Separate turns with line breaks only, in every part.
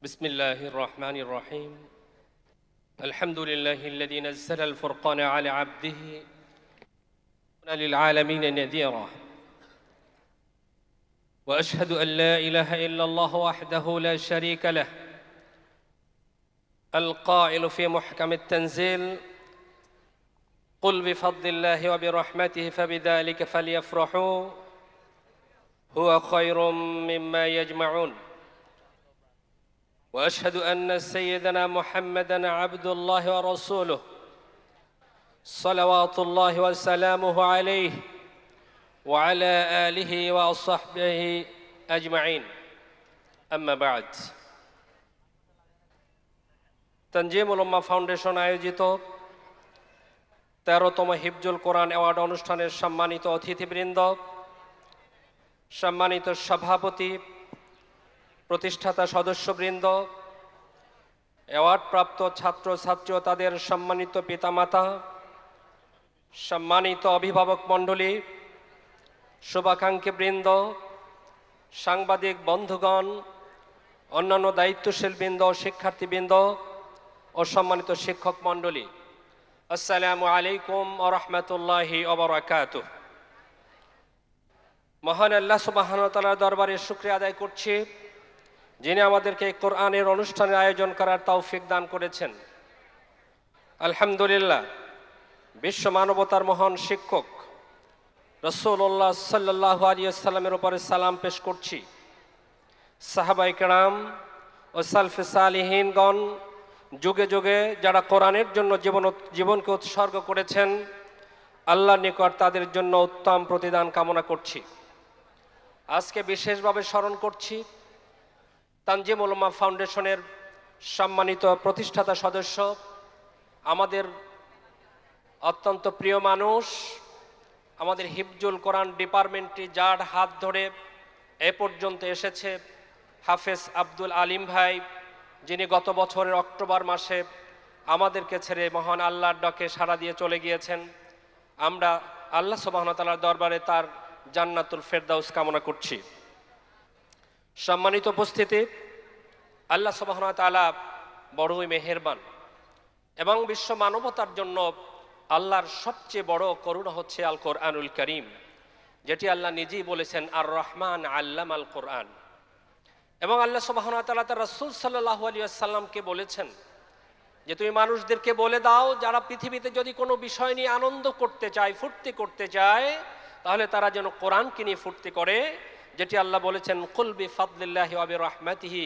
بسم الله الرحمن الرحيم الحمد لله الذي نزل الفرقان على عبده للعالمين نذيرا وأشهد أن لا إله إلا الله وحده لا شريك له القائل في محكم التنزيل قل بفضل الله وبرحمته فبذلك فليفرحوا هو خير مما يجمعون وأشهد أن سيدنا محمدًا عبد الله ورسوله صلوات الله وسلامه عليه وعلى آله وصحبه أجمعين أما بعد তানজিমুল উম্মাহ foundation আয়োজিত 13তম হিফজুল কোরআন award অনুষ্ঠানের সম্মানিত অতিথিবৃন্দ, সম্মানিত সভাপতি, প্রতিষ্ঠাতা সদস্যবৃন্দ, অ্যাওয়ার্ডপ্রাপ্ত ছাত্রছাত্রী ও তাদের সম্মানিত পিতামাতা, সম্মানিত অভিভাবক মণ্ডলী, শুভাকাঙ্ক্ষীবৃন্দ, সাংবাদিক বন্ধুগণ, অন্যান্য দায়িত্বশীল বৃন্দ, শিক্ষার্থীবৃন্দ ও সম্মানিত শিক্ষক মণ্ডলী, আসসালামু আলাইকুম ওয়া রাহমাতুল্লাহি ওয়া বারাকাতুহু। মহান আল্লাহ সুবহানাহু ওয়া তাআলার দরবারে শুকরিয়া আদায় করছি, যিনি আমাদেরকে কোরআনের অনুষ্ঠানের আয়োজন করার তৌফিক দান করেছেন। আলহামদুলিল্লাহ, বিশ্ব মানবতার মহান শিক্ষক রাসূলুল্লাহ সাল্লাল্লাহু আলাইহি ওয়াসাল্লামের উপরে সালাম পেশ করছি। সাহাবায়ে কেরাম ও সালফে সালিহিনগণ যুগে যুগে যারা কোরআনের জন্য জীবনকে উৎসর্গ করেছেন, আল্লাহর নিকট তাদের জন্য উত্তম প্রতিদান কামনা করছি। আজকে বিশেষভাবে স্মরণ করছি তানজিমুল উম্মাহ ফাউন্ডেশনের সম্মানিত প্রতিষ্ঠাতা সদস্য, আমাদের অত্যন্ত প্রিয় মানুষ, আমাদের হিফজুল কোরআন ডিপার্টমেন্টটি যার হাত ধরে এ পর্যন্ত এসেছে, হাফেজ আব্দুল আলিম ভাই, যিনি গত বছরের অক্টোবর মাসে আমাদেরকে ছেড়ে মহান আল্লাহর ডাকে সাড়া দিয়ে চলে গিয়েছেন। আমরা আল্লাহ সুবহানাহু ওয়া তাআলার দরবারে তার জান্নাতুল ফেরদাউস কামনা করছি। সম্মানিত উপস্থিতি, আল্লাহ সুবহানাহু ওয়া তাআলা বড়ই মেহেরবান এবং বিশ্ব মানবতার জন্য আল্লাহর সবচেয়ে বড় করুণা হচ্ছে আল কোরআনুল কারীম, যেটি আল্লাহ নিজেই বলেছেন আর রহমান আল্লামাল কোরআন। এবং আল্লাহ সুবহানাহু ওয়া তাআলা তার রাসূল সাল্লাল্লাহু আলাইহি ওয়াসাল্লামকে বলেছেন যে তুমি মানুষদেরকে বলে দাও, যারা পৃথিবীতে যদি কোনো বিষয় নিয়ে আনন্দ করতে চায়, ফুর্তি করতে চায়, তাহলে তারা যেন কোরআনকে নিয়ে ফুর্তি করে, যেটি আল্লাহ বলেছেন কুল বিফাদলিল্লাহি ওয়া বিরহমাতিহি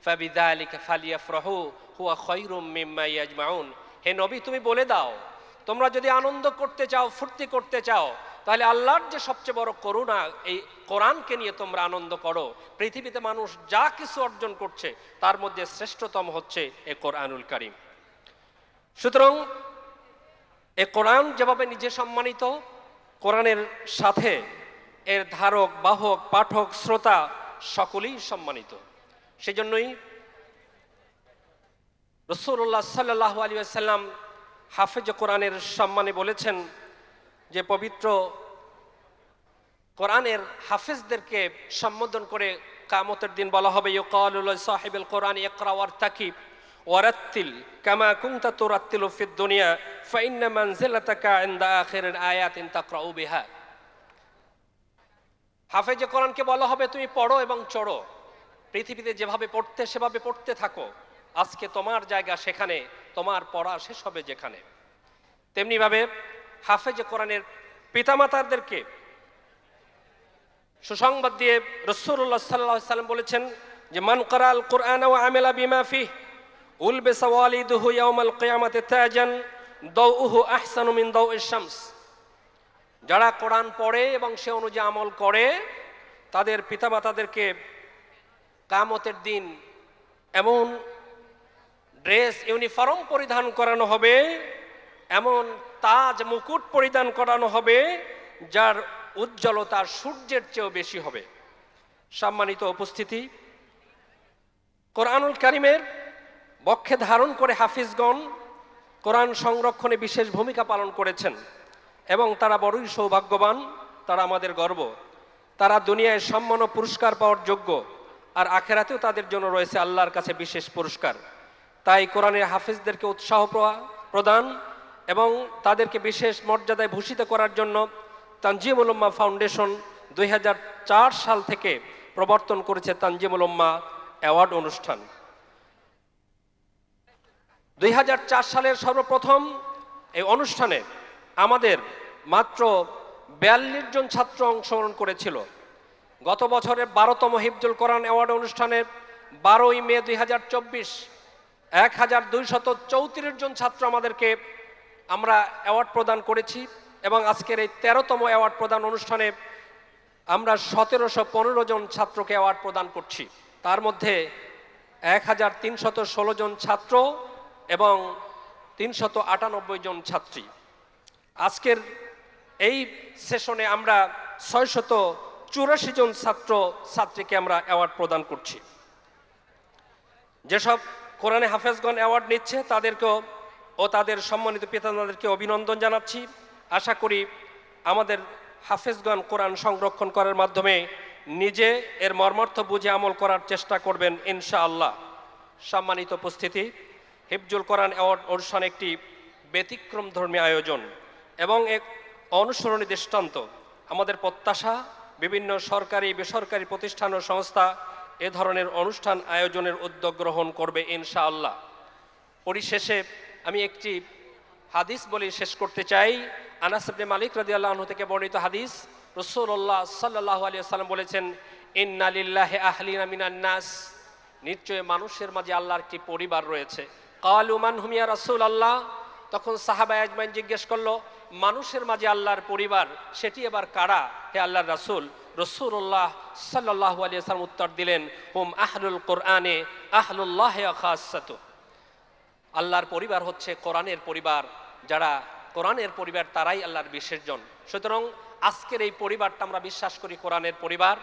ফাবিযালিকা ফালিয়াফরাহু হুয়া খায়রুম মিম্মা ইয়াজমাউন। হে নবী, তুমি বলে দাও, তোমরা যদি আনন্দ করতে চাও, ফুর্তি করতে চাও, তাহলে আল্লাহর যে সবচেয়ে বড় করুণা, এই কোরআনকে নিয়ে তোমরা আনন্দ করো। পৃথিবীতে মানুষ যা কিছু অর্জন করছে তার মধ্যে শ্রেষ্ঠতম হচ্ছে এই কোরআনুল কারীম। সুতরাং এই কোরআন যেভাবে নিজে সম্মানিত, কোরআনের সাথে এর ধারক, বাহক, পাঠক, শ্রোতা সকলেই সম্মানিত। সেজন্যই রাসূলুল্লাহ সাল্লাল্লাহু আলাইহি ওয়াসাল্লাম হাফেজ কোরআনের সম্মানে বলেছেন যে পবিত্র কোরআনের হাফেজদেরকে সম্বোধন করে কিয়ামতের দিন বলা হবে ইউকালু লিসাহিবিল কোরআন ইকরা ওয়ারতাকিব ওয়ারাত্তিল কামা কুনতা তুরাত্তিলু ফিদ দুনিয়া ফাইন্না মানজিলাতাকা ইনদা আখিরিল আয়াতিন তাকরাউ বিহা। হাফেজে কোরআনকে বলা হবে তুমি পড়ো এবং চড়ো, পৃথিবীতে যেভাবে পড়তে সেভাবে পড়তে থাকো, আজকে তোমার জায়গা সেখানে, তোমার পড়া শেষ হবে যেখানে। তেমনিভাবে হাফেজে কোরআনের পিতামাতাদেরকে সুসংবাদ দিয়ে রাসূলুল্লাহ সাল্লাল্লাহু আলাইহি ওয়াসাল্লাম বলেছেন যে মান ক্বারাআল কুরআনা ওয়া আমিলা বিমা ফিহি উলবিসা ওয়ালিদুহু ইয়াওমাল কিয়ামাতি তাজান দাউহু আহসানু মিন দাউইশ শামস। যারা কোরআন পড়ে এবং সে অনুযায়ী আমল করে, তাদের পিতামাতাদেরকে কিয়ামতের দিন এমন ড্রেস, ইউনিফর্ম পরিধান করানো হবে, এমন তাজ, মুকুট পরিধান করানো হবে, যার উজ্জ্বলতা সূর্যের চেয়েও বেশি হবে। সম্মানিত উপস্থিতি, কোরআনুল কারীমের বক্ষে ধারণ করে হাফিজগণ কোরআন সংরক্ষণে বিশেষ ভূমিকা পালন করেছেন এবং তারা বড়ই সৌভাগ্যবান, তারা আমাদের গর্ব। তারা দুনিয়ায় সম্মান ও পুরস্কার পাওয়ার যোগ্য। আর আখেরাতেও তাদের জন্য রয়েছে আল্লাহর কাছে বিশেষ পুরস্কার। তাই কোরআনের হাফেজদেরকে উৎসাহ প্রদান এবং তাদেরকে বিশেষ মর্যাদায় ভূষিত করার জন্য তানজিমুল উম্মাহ ফাউন্ডেশন 2004 সাল থেকে প্রবর্তন করেছে তানজিমুল উম্মাহ অ্যাওয়ার্ড অনুষ্ঠান। 2004 সালের সর্বপ্রথম এই অনুষ্ঠানে আমাদের মাত্র 42 জন ছাত্র অংশগ্রহণ করেছিল। গত বছরের 12তম হিফজুল কোরআন অ্যাওয়ার্ড অনুষ্ঠানে 12ই মে 2024 1234 জন ছাত্র আমরা অ্যাওয়ার্ড প্রদান করেছি এবং আজকের এই 13তম অ্যাওয়ার্ড প্রদান অনুষ্ঠানে আমরা 1715 জন ছাত্রকে অ্যাওয়ার্ড প্রদান করছি। তার মধ্যে 1316 জন ছাত্র এবং 398 জন ছাত্রী। আজকের এই সেশনে আমরা 684 জন ছাত্র ছাত্রীকে আমরা অ্যাওয়ার্ড প্রদান করছি। যেসব কোরআনে হাফেজগণ অ্যাওয়ার্ড নিচ্ছে তাদেরকেও ও তাদের সম্মানিত পিতামাতাদেরকে অভিনন্দন জানাচ্ছি। আশা করি আমাদের হাফেজগণ কোরআন সংরক্ষণ করার মাধ্যমে নিজে এর মর্মার্থ বুঝে আমল করার চেষ্টা করবেন ইনশাআল্লাহ। সম্মানিত উপস্থিতি, হিফজুল কোরআন অ্যাওয়ার্ড অনুষ্ঠান একটি ব্যতিক্রম ধর্মী আয়োজন এবং এক অনুসরণী দৃষ্টান্ত। আমাদের প্রত্যাশা বিভিন্ন সরকারি বেসরকারি প্রতিষ্ঠান ও সংস্থা এ ধরনের অনুষ্ঠান আয়োজনের উদ্যোগ গ্রহণ করবে ইনশাআল্লাহ। পরিশেষে আমি একটি হাদিস বলে শেষ করতে চাই। আনাস ইবনে মালিক রাদিয়াল্লাহু আনহু থেকে বর্ণিত হাদিস, রাসূলুল্লাহ সাল্লাল্লাহু আলাইহি ওয়াসাল্লাম বলেছেন, ইন্না লিল্লাহি আহলিনা মিনান নাস, নিশ্চয় মানুষের মাঝে আল্লাহর একটি পরিবার রয়েছে। ক্বালু মান হুম ইয়া রাসূলুল্লাহ, তখন সাহাবায়ে আজমাইন জিজ্ঞেস করলো, মানুষের মাঝে আল্লাহর পরিবার সেটি এবার কারা হে আল্লাহর রাসূল? রাসূলুল্লাহ সাল্লাল্লাহু আলাইহি ওয়াসাল্লাম উত্তর দিলেন, হুম আহলুল কোরআনে আহলুল্লাহি ওয়া খাসাতু, আল্লাহর পরিবার হচ্ছে কোরআনের পরিবার, যারা কোরআনের পরিবার তারাই আল্লাহর বিশেষজন। সুতরাং আজকের এই পরিবারটা আমরা বিশ্বাস করি কোরআনের পরিবার,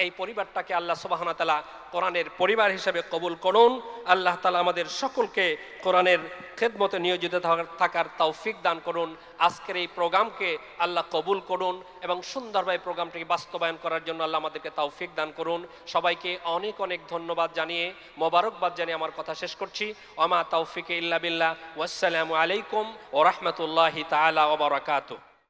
এই পরিবারটাকে আল্লাহ সুবহানাহু ওয়া তাআলা কোরআনের পরিবার হিসেবে কবুল করুন। আল্লাহ তাআলা আমাদের সকলকে কোরআনের খেদমতে নিয়োজিত থাকার তৌফিক দান করুন। আজকের এই প্রোগ্রামকে আল্লাহ কবুল করুন এবং সুন্দরভাবে প্রোগ্রামটিকে বাস্তবায়ন করার জন্য আল্লাহ আমাদেরকে তৌফিক দান করুন। সবাইকে অনেক অনেক ধন্যবাদ জানিয়ে মোবারকবাদ জানিয়ে আমার কথা শেষ করছি। ওমা তৌফিকে ইল্লা বিল্লাহ, ওয়াসসালামু আলাইকুম ওয়া রাহমাতুল্লাহি তাআলা ওয়া বারাকাতুহু।